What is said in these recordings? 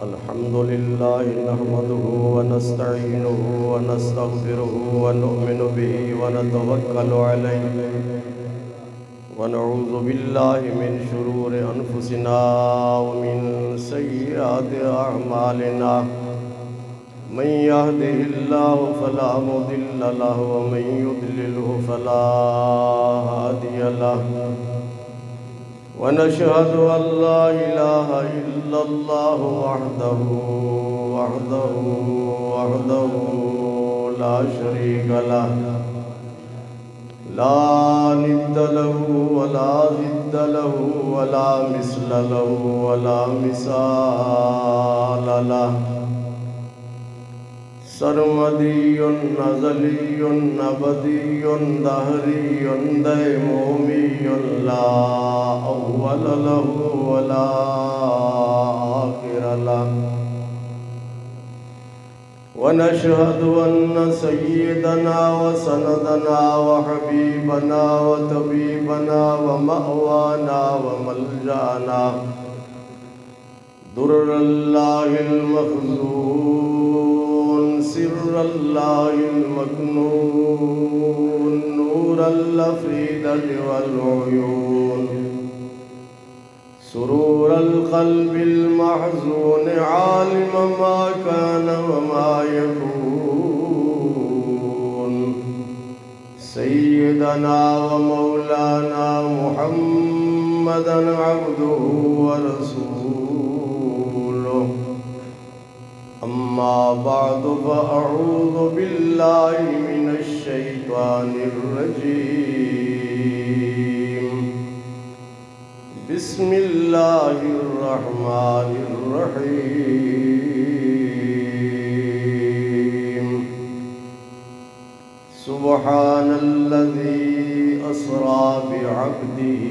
الحمد لله نحمده ونستعينه ونستغفره ونؤمن به ونتوكل عليه ونعوذ بالله من شرور أنفسنا ومن سيئات أعمالنا من يهده الله فلا مضل له ومن يضلله فلا هادي له ونشهد أن لا إله إلا الله وحده لا شريك له لا ند له ولا ضد له ولا مثل له ولا مثال له سرمدي أزلي أبدي دهري ديمومي لا أول له ولا آخر له ونشهد أن سيدنا وسندنا وحبيبنا وطبيبنا ومأوانا وملجأنا در الله المخزون سر الله المكنون نور الأفئدة والعيون سرور القلب المحزون عالم ما كان وما يكون سيدنا ومولانا محمدا عبده ورسوله أما بعد فأعوذ بالله من الشيطان الرجيم بسم الله الرحمن الرحيم سبحان الذي أسرى بعبده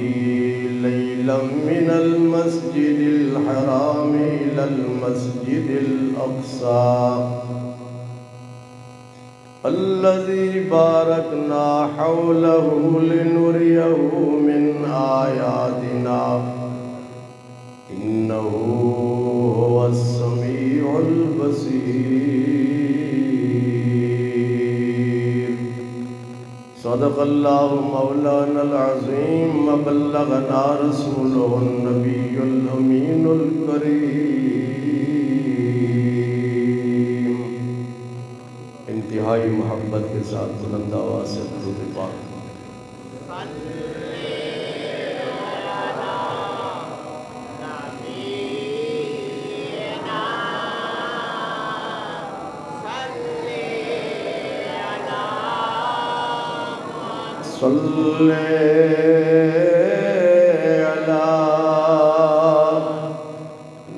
ليلا من المسجد الحرام إلى المسجد الأقصى الذي باركنا حوله لنريه من آياتنا إنه هو السميع البصير صدق الله مولانا العظيم وبلغنا رسوله النبي الأمين الكريم انتہائی محبت کے ساتھ بلند آواز سے درود پاک صلی علی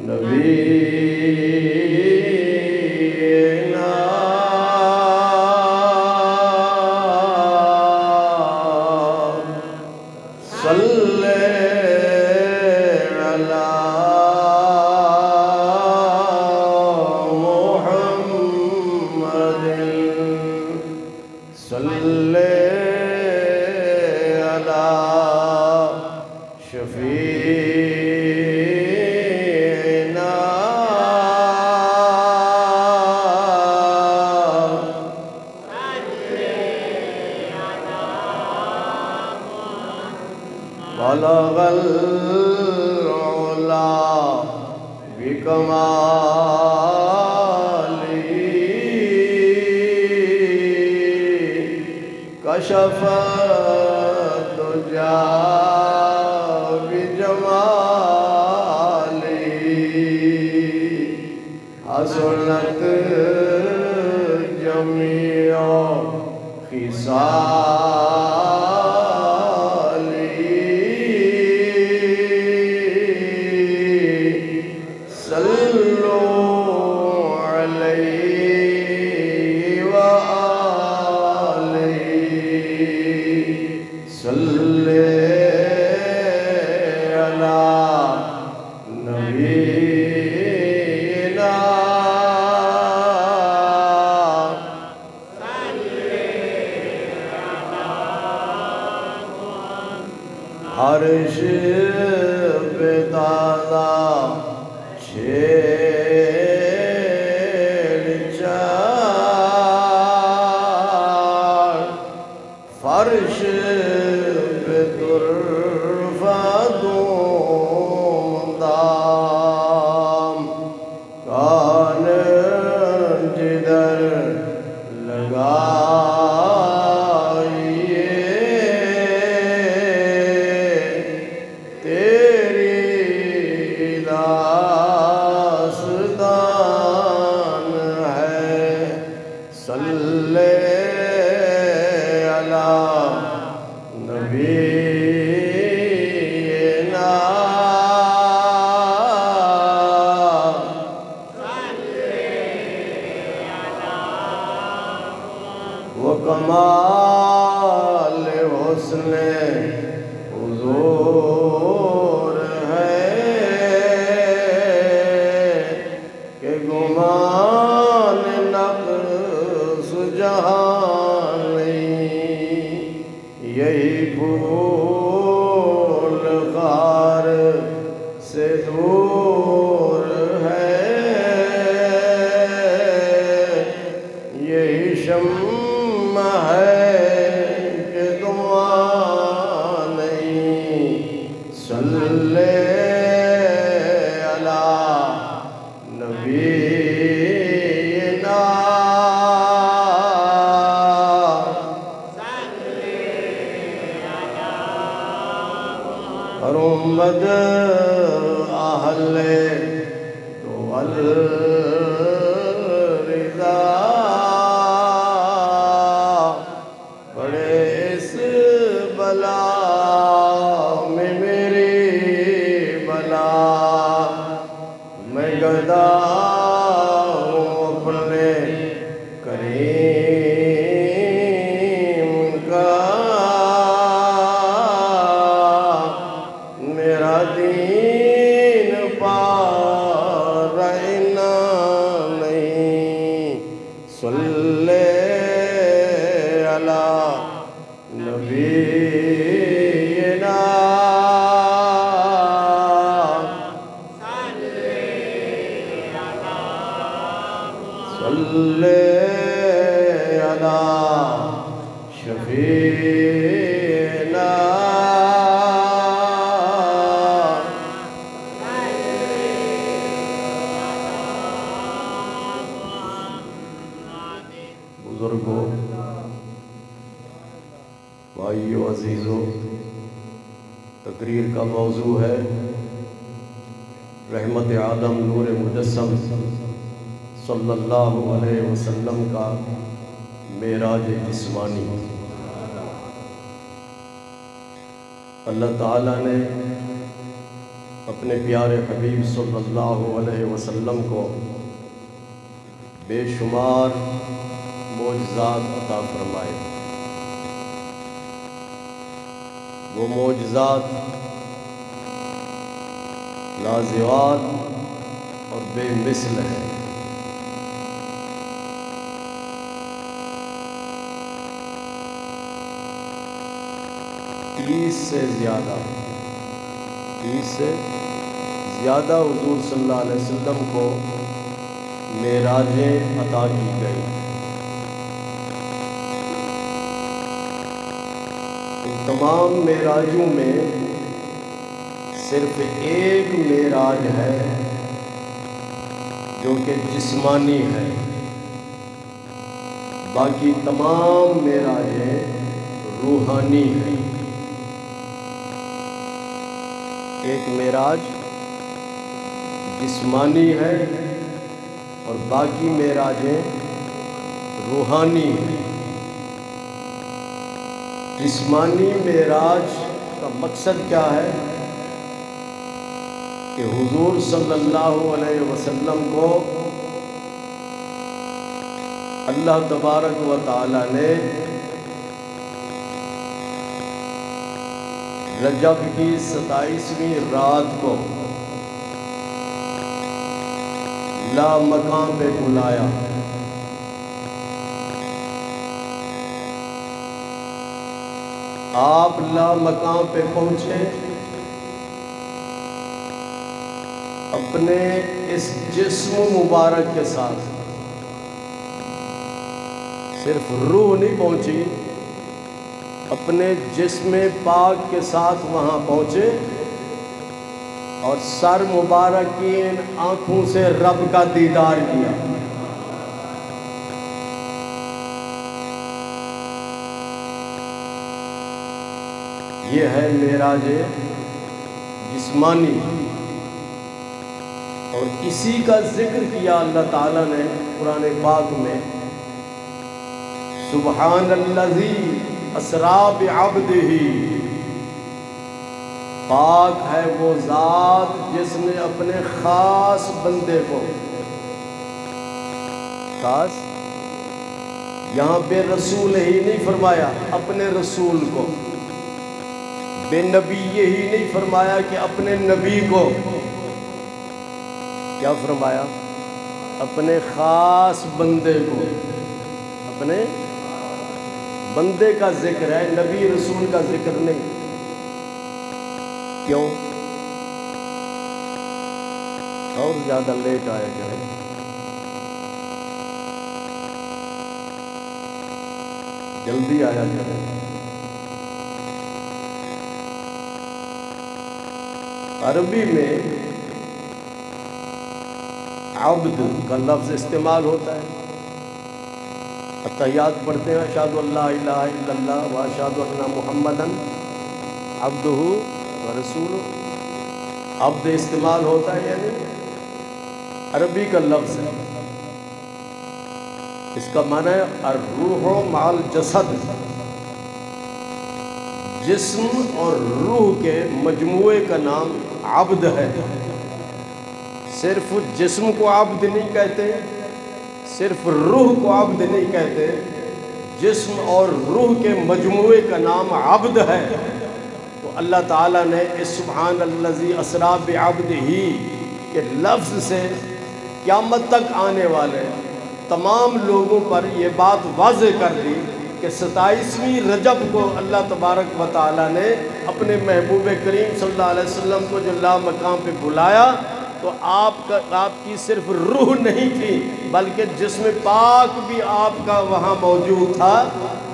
نبینا صلی علی محمد صلی شفیعنا بلغ العلا بکماله کشف الدجى حسنت جميع خصاله صلوا عليه وآله صلى على نبينا صلى نوازا چھیڑ چار فرش پہ طرفہ دوں دام کان جدھر لگائیے تیری داستان ہے صلی علی نبینا وہ کمال حسن حضور ہے کہ گمان نقص جہاں نہیں یہی پھول خار سے دور ہے یہی شمع ہے کہ دعا نہیں صلی علی نبینا ہر امت اہل تو الرضا بڑے اس بلا میں میری بلا میں گدا ہوں اپنے کریم کا میرا دین پارنا نہیں صلی علی نبینا صلی علی شفیعنا بزرگوں، بھائیو، عزیزوں، تقریر کا موضوع ہے رحمت عالم نور مجسم صلی اللہ علیہ وسلم کا معراج جسمانی۔ اللہ تعالیٰ نے اپنے پیارے حبیب صلی اللہ علیہ وسلم کو بے شمار معجزات عطا فرمائے۔ وہ معجزات لازوال اور بے مثل ہیں۔ 30 سے زیادہ حضور صلی اللہ علیہ وسلم کو معراجیں عطا کی گئی۔ ان تمام معراجوں میں صرف ایک معراج ہے جو کہ جسمانی ہے، باقی تمام معراجیں روحانی ہیں۔ ایک معراج جسمانی ہے اور باقی معراجیں روحانی ہیں۔ جسمانی معراج کا مقصد کیا ہے کہ حضور صلی اللہ علیہ وسلم کو اللہ تبارک و تعالی نے رجب کی 27ویں رات کو لا مقام پہ بلایا۔ آپ لا مقام پہ پہنچے اپنے اس جسم مبارک کے ساتھ صرف روح نہیں پہنچی، اپنے جسم پاک کے ساتھ وہاں پہنچے اور سر مبارک کی ان آنکھوں سے رب کا دیدار کیا۔ یہ ہے معراج جسمانی، اور اسی کا ذکر کیا اللہ تعالیٰ نے قرآن پاک میں، سبحان الذی اسریٰ بعبدہ، پاک ہے وہ ذات جس نے اپنے خاص بندے کو، خاص یہاں بے رسول ہی نہیں فرمایا، اپنے رسول کو، بے نبی یہی نہیں فرمایا کہ اپنے نبی کو، کیا فرمایا؟ اپنے خاص بندے کو، اپنے بندے کا ذکر ہے، نبی رسول کا ذکر نہیں۔ کیوں؟ اور زیادہ لیٹ آئے گئے، جلدی آیا کرے۔ عربی میں عبد کا لفظ استعمال ہوتا ہے، اتحیات پڑھتے ہیں، اشہد ان لا الہ الا اللہ و اشہد ان محمدا عبدہ و رسولہ، عبد استعمال ہوتا ہے، یعنی عربی کا لفظ ہے، اس کا معنی ہے الروح مع الجسد، جسم اور روح کے مجموعے کا نام عبد ہے۔ صرف جسم کو عبد نہیں کہتے، صرف روح کو عبد نہیں کہتے، جسم اور روح کے مجموعے کا نام عبد ہے۔ تو اللہ تعالیٰ نے اس سبحان الذی اسریٰ بعبدہ کے لفظ سے قیامت تک آنے والے تمام لوگوں پر یہ بات واضح کر دی کہ 27ویں رجب کو اللہ تبارک و تعالیٰ نے اپنے محبوب کریم صلی اللہ علیہ وسلم کو جو لامقام پہ بلایا، تو آپ کی صرف روح نہیں تھی بلکہ جسم پاک بھی آپ کا وہاں موجود تھا۔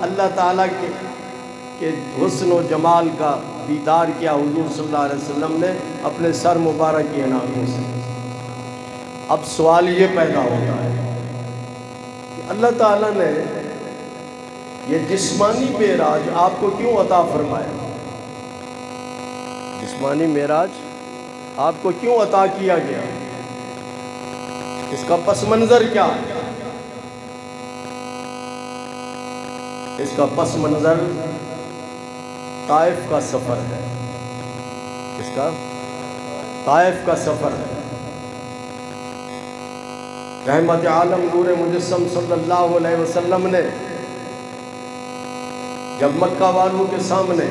اللہ تعالیٰ کے حسن و جمال کا دیدار کیا حضور صلی اللہ علیہ وسلم نے اپنے سر مبارک کی آنکھوں سے۔ اب سوال یہ پیدا ہوتا ہے کہ اللہ تعالیٰ نے یہ جسمانی معراج آپ کو کیوں عطا فرمایا؟ جسمانی معراج آپ کو کیوں عطا کیا گیا؟ اس کا پس منظر کیا ہے؟ اس کا پس منظر طائف کا سفر ہے۔ اس کا طائف کا سفر ہے۔ رحمت عالم نور مجسم صلی اللہ علیہ وسلم نے جب مکہ والوں کے سامنے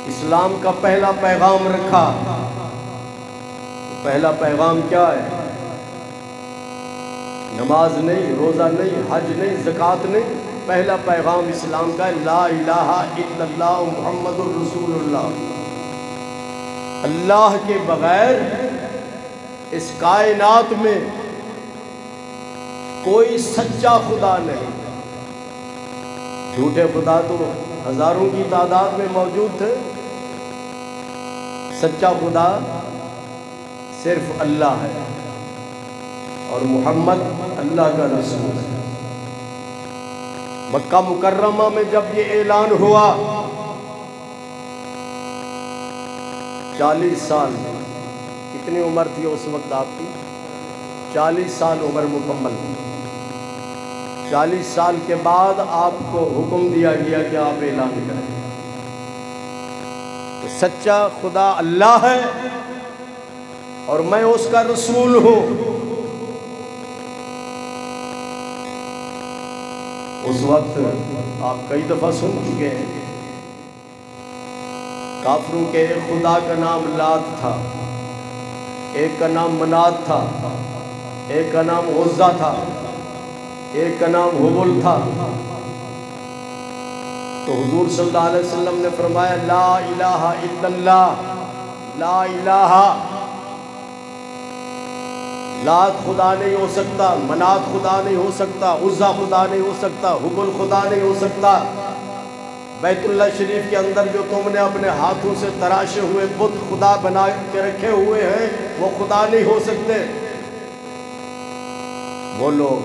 اسلام کا پہلا پیغام رکھا، پہلا پیغام کیا ہے؟ نماز نہیں، روزہ نہیں، حج نہیں، زکوٰۃ نہیں، پہلا پیغام اسلام کا ہے لا الہ الا اللہ محمد الرسول اللہ۔ اللہ کے بغیر اس کائنات میں کوئی سچا خدا نہیں۔ جھوٹے خدا تو ہزاروں کی تعداد میں موجود تھے، سچا خدا صرف اللہ ہے اور محمد اللہ کا رسول ہے۔ مکہ مکرمہ میں جب یہ اعلان ہوا، 40 سال، کتنی عمر تھی اس وقت آپ کی؟ 40 سال عمر مکمل۔ 40 سال کے بعد آپ کو حکم دیا گیا کہ آپ اعلان کریں کہ سچا خدا اللہ ہے اور میں اس کا رسول ہوں۔ اس وقت آپ کئی دفعہ سن چکے ہیں، کافروں کے ایک خدا کا نام لات تھا، ایک کا نام منات تھا، ایک کا نام عزا تھا، ایک کا نام حبل تھا۔ تو حضور صلی اللہ علیہ وسلم نے فرمایا لا الہ الا اللہ، لا الہ لات خدا نہیں ہو سکتا، منات خدا نہیں ہو سکتا، عزا خدا نہیں ہو سکتا، حبل خدا نہیں ہو سکتا۔ بیت اللہ شریف کے اندر جو تم نے اپنے ہاتھوں سے تراشے ہوئے بت خدا بنا کے رکھے ہوئے ہیں وہ خدا نہیں ہو سکتے۔ وہ لوگ،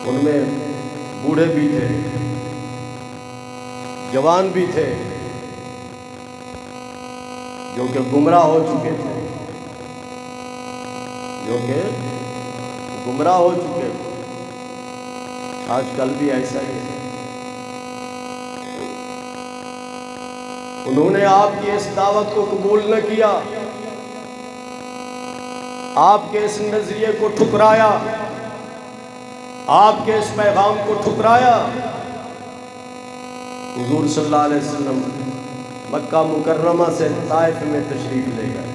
ان میں بوڑھے بھی تھے، جوان بھی تھے، جو کہ گمراہ ہو چکے تھے، آج کل بھی ایسا ہی ہے۔ انہوں نے آپ کی اس دعوت کو قبول نہ کیا، آپ کے اس نظریے کو ٹھکرایا، آپ کے اس پیغام کو ٹھکرایا۔ حضور صلی اللہ علیہ وسلم مکہ مکرمہ سے طائف میں تشریف لے گئے،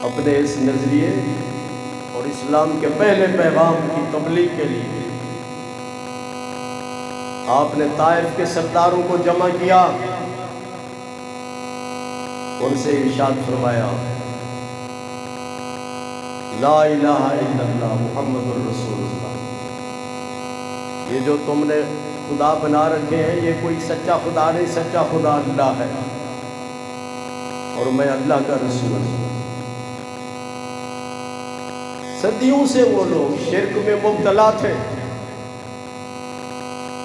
اپنے اس نظریے اور اسلام کے پہلے پیغام کی تبلیغ کے لیے۔ آپ نے طائف کے سرداروں کو جمع کیا، ان سے ارشاد فرمایا، لا الہ الا اللہ محمد الرسول اللہ۔ یہ جو تم نے خدا بنا رکھے ہیں یہ کوئی سچا خدا نہیں، سچا خدا اللہ ہے، اور میں اللہ کا رسول ہوں۔ صدیوں سے وہ لوگ شرک میں مبتلا تھے،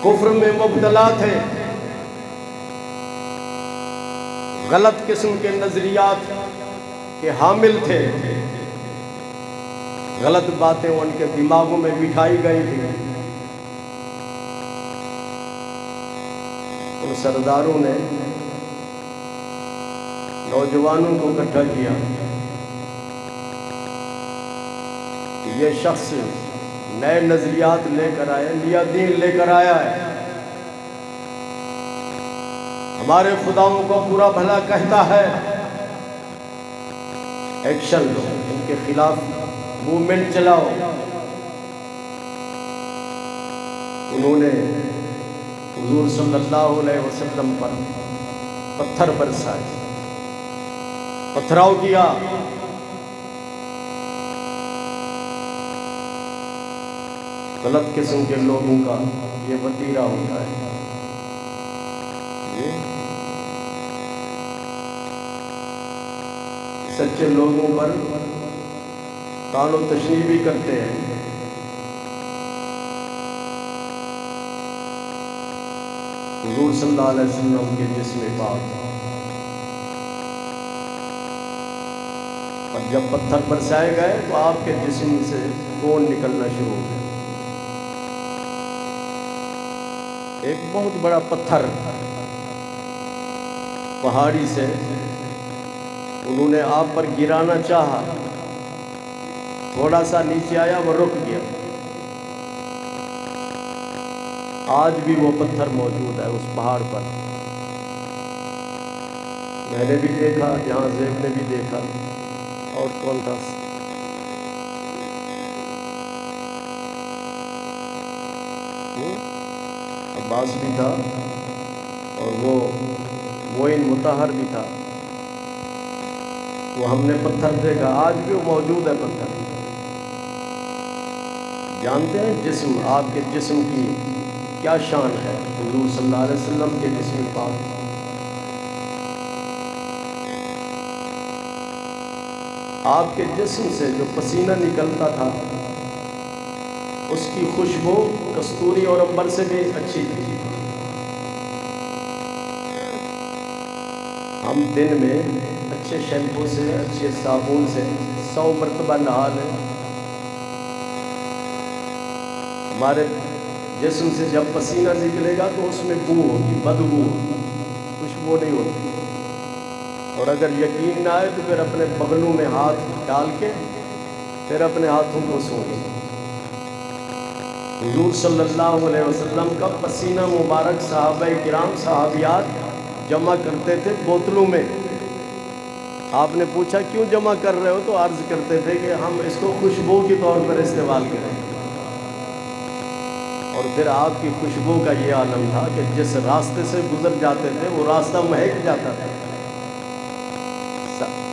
کفر میں مبتلا تھے، غلط قسم کے نظریات کے حامل تھے، غلط باتیں ان کے دماغوں میں بٹھائی گئی تھی۔ ان سرداروں نے نوجوانوں کو اکٹھا کیا، یہ شخص نئے نظریات لے کر آیا، نیا دین لے کر آیا ہے، ہمارے خداؤں کو برا بھلا کہتا ہے، ایکشن لو، ان کے خلاف موومنٹ چلاؤ۔ انہوں نے حضور صلی اللہ علیہ وسلم پر پتھر برسائے، پتھراؤ کیا۔ غلط قسم کے لوگوں کا یہ وتیرہ ہوتا ہے، سچے لوگوں پر طعن و تشنیع بھی کرتے ہیں۔ حضور صلی اللہ علیہ وسلم کے جسم پاک اور جب پتھر برسائے گئے تو آپ کے جسم سے خون نکلنا شروع ہو گیا۔ ایک بہت بڑا پتھر پہاڑی سے انہوں نے آپ پر گرانا چاہا، تھوڑا سا نیچے آیا، وہ رک گیا۔ آج بھی وہ پتھر موجود ہے اس پہاڑ پر، میں نے بھی دیکھا، جہاں زیب نے بھی دیکھا، اور کون تھا، عباس بھی تھا، اور وہ معین مطہر بھی تھا۔ وہ ہم نے پتھر دیکھا، آج بھی وہ موجود ہے پتھر۔ جانتے ہیں جسم، آپ کے جسم کی کیا شان ہے؟ حضور صلی اللہ علیہ وسلم کے جسم پاک، آپ کے جسم سے جو پسینہ نکلتا تھا اس کی خوشبو کستوری اور عنبر سے بھی اچھی تھی۔ ہم دن میں اچھے شیمپو سے، اچھے صابن سے 100 مرتبہ نہا لیں، ہمارے جسم سے جب پسینہ نکلے گا تو اس میں بو ہوگی، بدبو ہوگی، خوشبو نہیں ہوتی۔ اور اگر یقین نہ آئے تو پھر اپنے بغلوں میں ہاتھ ڈال کے پھر اپنے ہاتھوں کو سونچیں۔ حضور صلی اللہ علیہ وسلم کا پسینہ مبارک صحابہ کرام، صحابیات جمع کرتے تھے بوتلوں میں۔ آپ نے پوچھا کیوں جمع کر رہے ہو؟ تو عرض کرتے تھے کہ ہم اس کو خوشبو کے طور پر استعمال کریں۔ اور پھر آپ کی خوشبو کا یہ عالم تھا کہ جس راستے سے گزر جاتے تھے وہ راستہ مہک جاتا تھا۔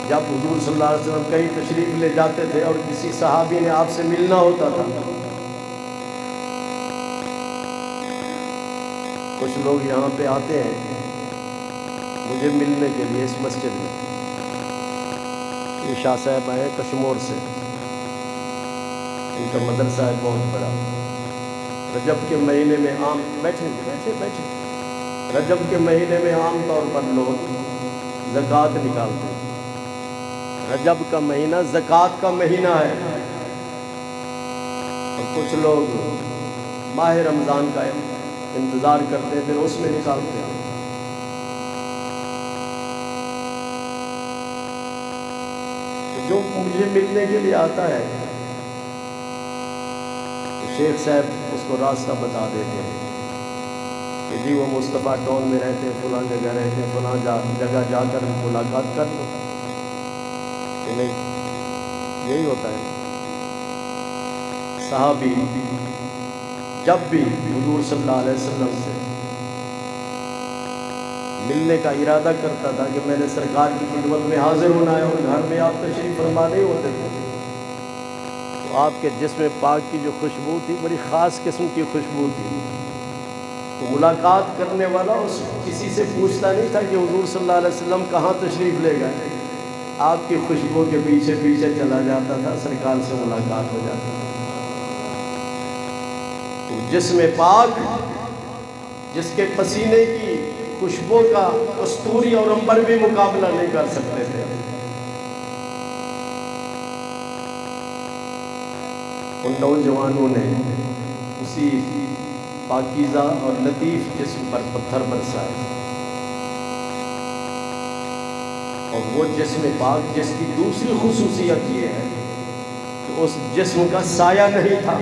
جب حضور صلی اللہ علیہ وسلم کہیں تشریف لے جاتے تھے اور کسی صحابی نے آپ سے ملنا ہوتا تھا، کچھ لوگ یہاں پہ آتے ہیں مجھے ملنے کے لیے اس مسجد میں، یہ شاہ صاحب آئے کشمور سے، ان کا مدرسہ ہے بہت بڑا۔ رجب کے مہینے میں عام بیٹھے رجب کے مہینے میں عام طور پر لوگ زکوٰۃ نکالتے ہیں۔ رجب کا مہینہ زکوٰۃ کا مہینہ ہے، اور کچھ لوگ ماہ رمضان کا انتظار کرتے ہیں، پھر اس میں نکالتے ہیں۔ جو مجھے ملنے کے لیے آتا ہے شیخ صاحب اس کو راستہ بتا دیتے ہیں کہ جی وہ مصطفیٰ ٹاؤن میں رہتے ہیں، فلاں جگہ رہتے ہیں، فلاں جگہ جا کر ملاقات کر لو، کہ نہیں یہی ہوتا ہے۔ صحابی جب بھی حضور صلی اللہ علیہ وسلم سے ملنے کا ارادہ کرتا تھا کہ میں نے سرکار کی خدمت میں حاضر ہونا ہے، اور گھر میں آپ تشریف فرما نہیں ہوتے تھے، تو آپ کے جسم پاک کی جو خوشبو تھی بڑی خاص قسم کی خوشبو تھی، تو ملاقات کرنے والا اس کسی سے پوچھتا نہیں تھا کہ حضور صلی اللہ علیہ وسلم کہاں تشریف لے گئے، آپ کی خوشبو کے پیچھے پیچھے چلا جاتا تھا، سرکار سے ملاقات ہو جاتی تھی۔ تو جسم پاک جس کے پسینے کی خوشبو کا کستوری اور عنبر بھی مقابلہ نہیں کر سکتے تھے، ان نوجوانوں نے اسی پاکیزہ اور لطیف جسم پر پتھر برسائے، اور وہ جسم پاک جس کی دوسری خصوصیت یہ ہے کہ اس جسم کا سایہ نہیں تھا۔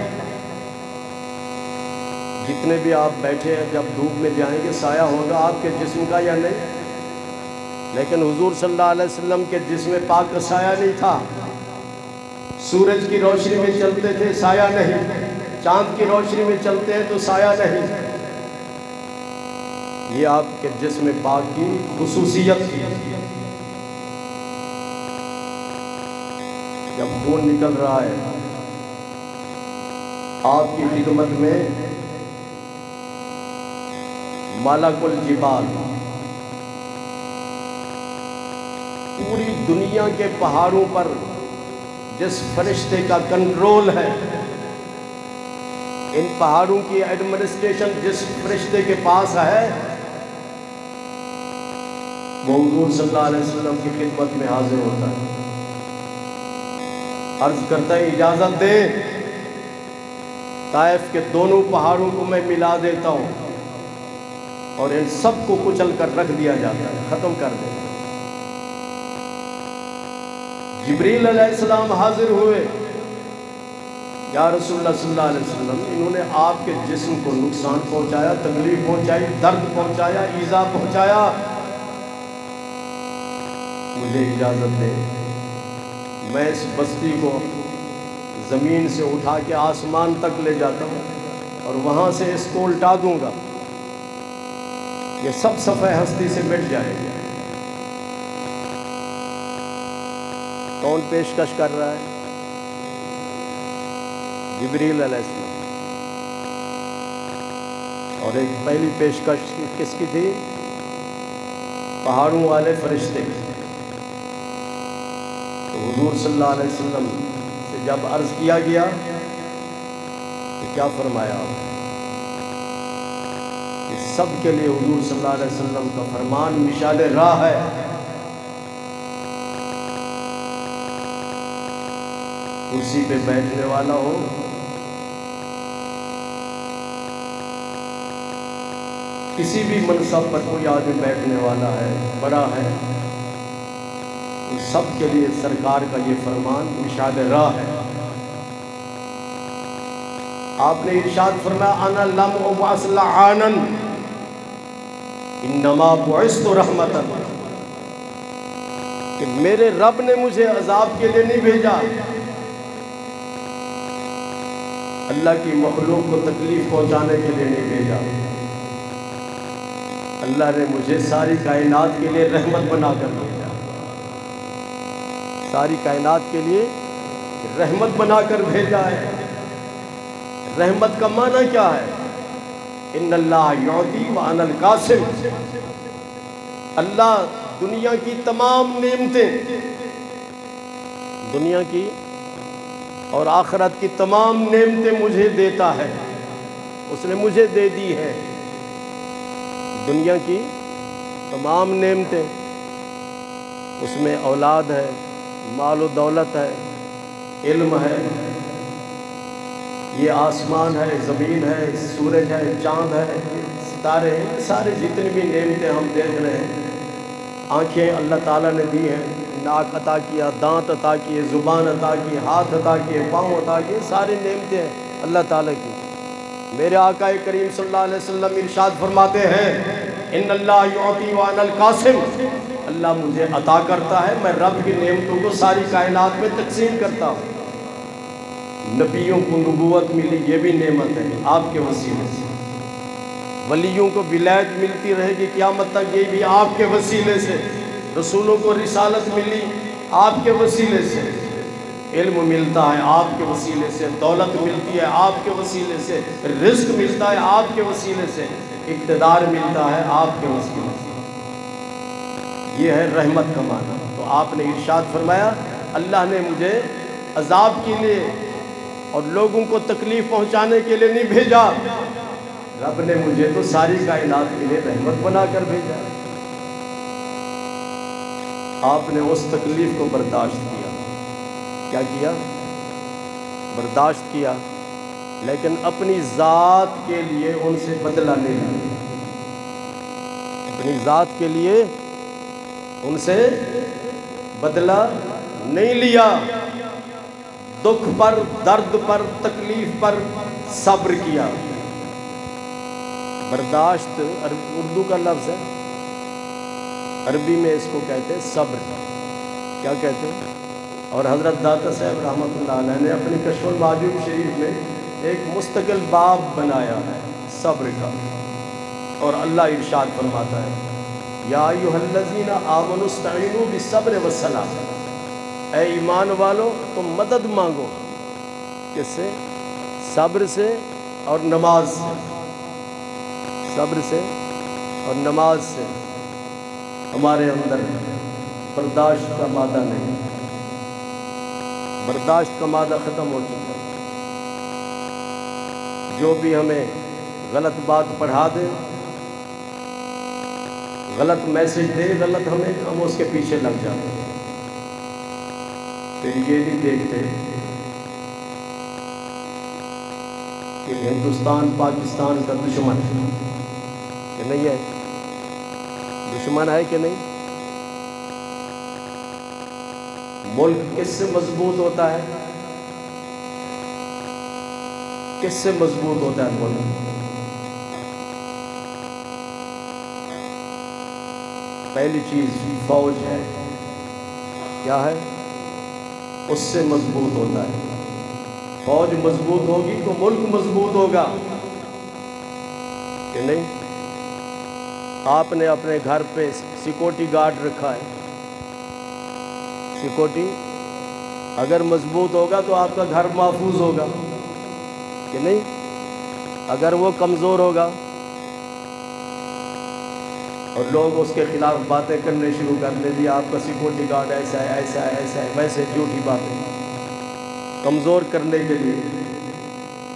جتنے بھی آپ بیٹھے ہیں جب دھوپ میں جائیں گے سایہ ہوگا آپ کے جسم کا یا نہیں، لیکن حضور صلی اللہ علیہ وسلم کے جسم پاک کا سایہ نہیں تھا۔ سورج کی روشنی میں چلتے تھے سایہ نہیں، چاند کی روشنی میں چلتے ہیں تو سایہ نہیں، یہ آپ کے جسم پاک کی خصوصیت تھی۔ جب خون نکل رہا ہے آپ کی خدمت میں ملک الجبال پوری دنیا کے پہاڑوں پر جس فرشتے کا کنٹرول ہے، ان پہاڑوں کی ایڈمنسٹریشن جس فرشتے کے پاس ہے، وہ حضور صلی اللہ علیہ وسلم کی خدمت میں حاضر ہوتا ہے، عرض کرتا ہے اجازت دے طائف کے دونوں پہاڑوں کو میں ملا دیتا ہوں، اور ان سب کو کچل کر رکھ دیا جاتا ہے، ختم کر دیتا ہے۔ جبریل علیہ السلام حاضر ہوئے، یا رسول اللہ صلی اللہ علیہ وسلم انہوں نے آپ کے جسم کو نقصان پہنچایا، تکلیف پہنچائی، درد پہنچایا، ایذا پہنچایا، مجھے اجازت دے میں اس بستی کو زمین سے اٹھا کے آسمان تک لے جاتا ہوں اور وہاں سے اس کو الٹا دوں گا، یہ سب صفحہ ہستی سے مٹ جائے گا۔ کون پیشکش کر رہا ہے؟ جبریل علیہ السلام۔ اور ایک پہلی پیشکش کس کی تھی؟ پہاڑوں والے فرشتے کی۔ تو حضور صلی اللہ علیہ وسلم سے جب عرض کیا گیا تو کیا فرمایا آپ؟ کہ سب کے لیے حضور صلی اللہ علیہ وسلم کا فرمان مشعل راہ ہے، کرسی پہ بیٹھنے والا ہو، کسی بھی منصب پر کوئی آدمی بیٹھنے والا ہے، بڑا ہے، ان سب کے لیے سرکار کا یہ فرمان مشعل راہ ہے۔ آپ نے ارشاد فرمایا انا لم ابعث لعانا انما بعثت رحمتا، کہ میرے رب نے مجھے عذاب کے لیے نہیں بھیجا، اللہ کی مخلوق کو تکلیف پہنچانے کے لیے نہیں بھیجا، اللہ نے مجھے ساری کائنات کے لیے رحمت بنا کر بھیجا۔ ساری کائنات کے لیے رحمت بنا کر بھیجا ہے۔ رحمت کا معنی کیا ہے؟ ان اللہ یعطی وانا القاسم، اللہ دنیا کی تمام نعمتیں، دنیا کی اور آخرت کی تمام نعمتیں مجھے دیتا ہے، اس نے مجھے دے دی ہے۔ دنیا کی تمام نعمتیں، اس میں اولاد ہے، مال و دولت ہے، علم ہے، یہ آسمان ہے، زمین ہے، سورج ہے، چاند ہے، ستارے ہیں، سارے جتنی بھی نعمتیں ہم دیکھ رہے ہیں۔ آنکھیں اللہ تعالیٰ نے دی ہیں، ناک عطا کیا، دانت عطا کیے، زبان عطا کی، ہاتھ عطا کیے، پاؤں عطا کیے، ساری نعمتیں ہیں اللہ تعالیٰ کی۔ میرے آقا کریم صلی اللہ علیہ وسلم ارشاد فرماتے ہیں ان اللہ یعطی وانا القاسم، اللہ مجھے عطا کرتا ہے، میں رب کی نعمتوں کو ساری کائنات میں تقسیم کرتا ہوں۔ نبیوں کو نبوت ملی، یہ بھی نعمت ہے آپ کے وسیلے سے۔ ولیوں کو ولایت ملتی رہے گی قیامت تک، یہ بھی آپ کے وسیلے سے۔ رسولوں کو رسالت ملی آپ کے وسیلے سے، علم ملتا ہے آپ کے وسیلے سے، دولت ملتی ہے آپ کے وسیلے سے، رزق ملتا ہے آپ کے وسیلے سے، اقتدار ملتا ہے آپ کے وسیلے سے۔ یہ ہے رحمت کا معنی۔ تو آپ نے ارشاد فرمایا اللہ نے مجھے عذاب کے لیے اور لوگوں کو تکلیف پہنچانے کے لیے نہیں بھیجا، رب نے مجھے تو ساری کائنات کے لیے رحمت بنا کر بھیجا۔ آپ نے اس تکلیف کو برداشت کیا، کیا کیا؟ برداشت کیا، لیکن اپنی ذات کے لیے ان سے بدلہ نہیں لیا، اپنی ذات کے لیے ان سے بدلہ نہیں لیا۔ دکھ پر، درد پر، تکلیف پر صبر کیا۔ برداشت اردو کا لفظ ہے، عربی میں اس کو کہتے ہیں صبر۔ کیا کہتے ہیں؟ اور حضرت داتا صاحب رحمۃ اللہ علیہ نے اپنی کشف المعجوب شریف میں ایک مستقل باب بنایا ہے صبر کا، اور اللہ ارشاد فرماتا ہے یا ایھا الذین آمنوا استعینوا بالصبر والصلاۃ، اے ایمان والو تم مدد مانگو، کس سے؟ صبر سے اور نماز سے، صبر سے اور نماز سے۔ ہمارے اندر برداشت کا مادہ نہیں، برداشت کا مادہ ختم ہو چکا ہے۔ جو بھی ہمیں غلط بات پڑھا دے، غلط میسج دے، غلط ہم اس کے پیچھے لگ جاتے ہیں، پھر یہ نہیں دیکھتے کہ ہندوستان پاکستان کا دشمن ہے کہ نہیں ہے، دشمن ہے کہ نہیں۔ ملک کس سے مضبوط ہوتا ہے؟ کس سے مضبوط ہوتا ہے ملک؟ پہلی چیز فوج ہے، کیا ہے؟ اس سے مضبوط ہوتا ہے۔ فوج مضبوط ہوگی تو ملک مضبوط ہوگا کہ نہیں۔ آپ نے اپنے گھر پہ سیکورٹی گارڈ رکھا ہے، سیکورٹی اگر مضبوط ہوگا تو آپ کا گھر محفوظ ہوگا کہ نہیں۔ اگر وہ کمزور ہوگا اور لوگ اس کے خلاف باتیں کرنے شروع کر دیں، جی آپ کا سیکورٹی گارڈ ایسا ہے، ایسا ہے، ایسا ہے، ویسے جھوٹی باتیں کمزور کرنے کے لیے۔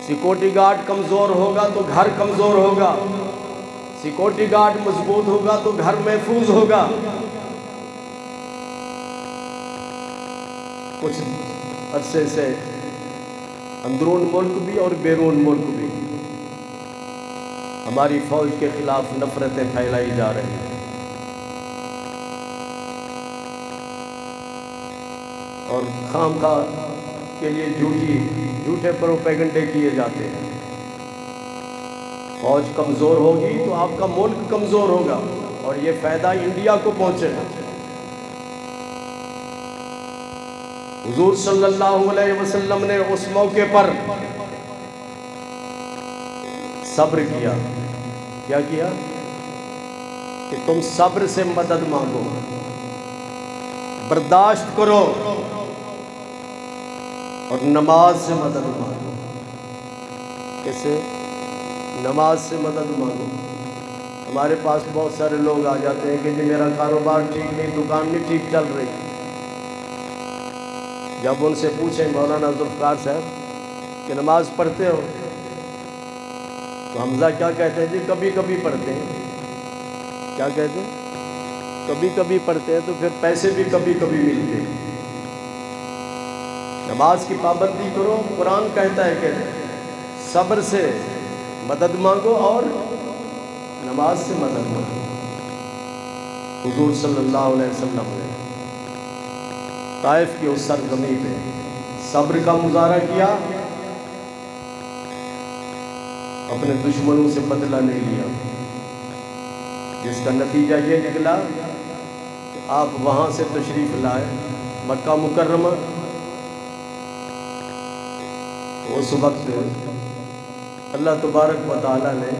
سیکورٹی گارڈ کمزور ہوگا تو گھر کمزور ہوگا، سیکورٹی گارڈ مضبوط ہوگا تو گھر محفوظ ہوگا۔ کچھ عرصے سے اندرون ملک بھی اور بیرون ملک بھی ہماری فوج کے خلاف نفرتیں پھیلائی جا رہی ہیں، اور خام خواہ کے لیے جھوٹے پروپیگنڈے کیے جاتے ہیں۔ فوج کمزور ہوگی تو آپ کا ملک کمزور ہوگا، اور یہ فائدہ انڈیا کو پہنچے گا۔ حضور صلی اللہ علیہ وسلم نے اس موقع پر صبر کیا، کیا کیا؟ کہ تم صبر سے مدد مانگو، برداشت کرو، اور نماز سے مدد مانگو۔ کیسے؟ نماز سے مدد مانگو۔ ہمارے پاس بہت سارے لوگ آ جاتے ہیں کہ جی میرا کاروبار ٹھیک نہیں، دکان نہیں ٹھیک چل رہی۔ جب ان سے پوچھیں مولانا ذوالفقار صاحب کہ نماز پڑھتے ہو، تو حمزہ کیا کہتے ہیں؟ جی کبھی کبھی پڑھتے ہیں۔ کیا کہتے ہیں؟ کبھی کبھی پڑھتے ہیں، تو پھر پیسے بھی کبھی کبھی ملتے ہیں۔ نماز کی پابندی کرو۔ قرآن کہتا ہے کہ صبر سے مدد مانگو اور نماز سے مدد مانگو۔ حضور صلی اللہ علیہ وسلم نے طائف کی اس سرزمین پہ صبر کا مظاہرہ کیا، اپنے دشمنوں سے بدلہ نہیں لیا، جس کا نتیجہ یہ نکلا کہ آپ وہاں سے تشریف لائے مکہ مکرمہ۔ اس وقت اللہ تبارک و تعالیٰ نے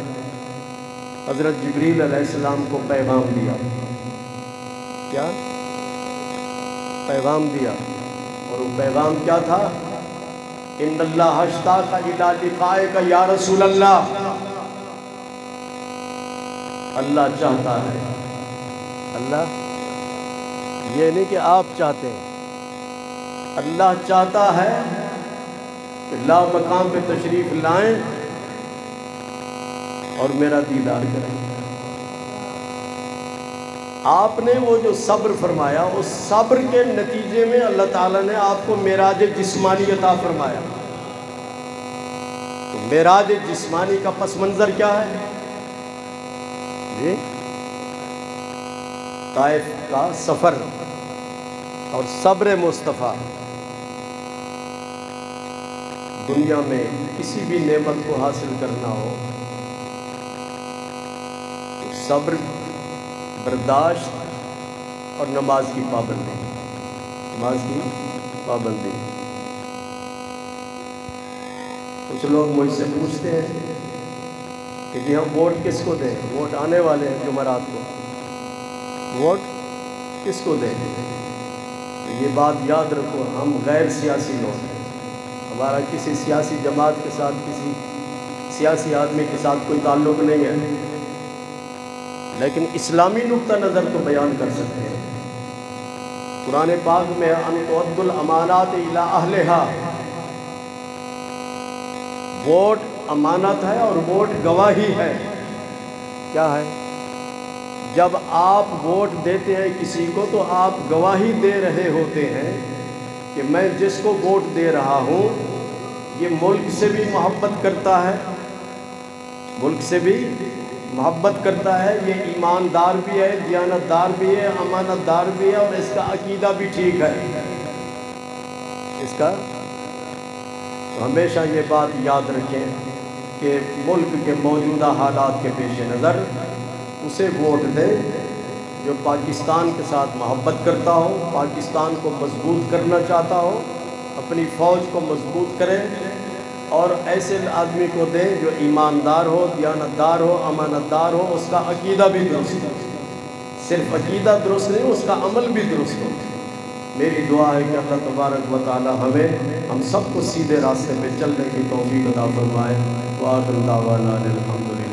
حضرت جبریل علیہ السلام کو پیغام دیا۔ کیا پیغام دیا؟ اور وہ پیغام کیا تھا؟ ان اللہ اشتاق الی لقائک یا رسول اللہ۔ اللہ چاہتا ہے، اللہ یہ نہیں کہ آپ چاہتے ہیں، اللہ چاہتا ہے کہ لا مقام پہ تشریف لائیں اور میرا دیدار کریں۔ آپ نے وہ جو صبر فرمایا، اس صبر کے نتیجے میں اللہ تعالیٰ نے آپ کو معراج جسمانی عطا فرمایا۔ تو معراج جسمانی کا پس منظر کیا ہے؟ جی طائف کا سفر اور صبر مصطفیٰ۔ دنیا میں کسی بھی نعمت کو حاصل کرنا ہو تو صبر، برداشت اور نماز کی پابندی۔ نماز کی پابندی۔ کچھ لوگ مجھ سے پوچھتے ہیں کہ جی ہم ووٹ کس کو دیں؟ ووٹ آنے والے ہیں جمعرات کو، ووٹ کس کو دیں؟ تو یہ بات یاد رکھو، ہم غیر سیاسی لوگ ہیں، ہمارا کسی سیاسی جماعت کے ساتھ، کسی سیاسی آدمی کے ساتھ کوئی تعلق نہیں ہے، لیکن اسلامی نقطہ نظر تو بیان کر سکتے ہیں۔ قرآن پاک میں ان تؤدوا الامانات الی اہلھا، ووٹ امانت ہے اور ووٹ گواہی ہے۔ کیا ہے؟ جب آپ ووٹ دیتے ہیں کسی کو تو آپ گواہی دے رہے ہوتے ہیں کہ میں جس کو ووٹ دے رہا ہوں یہ ملک سے بھی محبت کرتا ہے، ملک سے بھی محبت کرتا ہے، یہ ایماندار بھی ہے، دیانت دار بھی ہے، امانت دار بھی ہے، اور اس کا عقیدہ بھی ٹھیک ہے۔ اس کا ہمیشہ یہ بات یاد رکھیں کہ ملک کے موجودہ حالات کے پیش نظر اسے ووٹ دیں جو پاکستان کے ساتھ محبت کرتا ہو، پاکستان کو مضبوط کرنا چاہتا ہو، اپنی فوج کو مضبوط کرے، اور ایسے آدمی کو دیں جو ایماندار ہو، دیانت دار ہو، امانت دار ہو، اس کا عقیدہ بھی درست ہو۔ صرف عقیدہ درست نہیں، اس کا عمل بھی درست ہو۔ میری دعا ہے کہ اللہ تبارک و تعالی ہم سب کو سیدھے راستے پہ چلنے کی توفیق عطا فرمائے۔ وآخر دعوانا الحمدللہ۔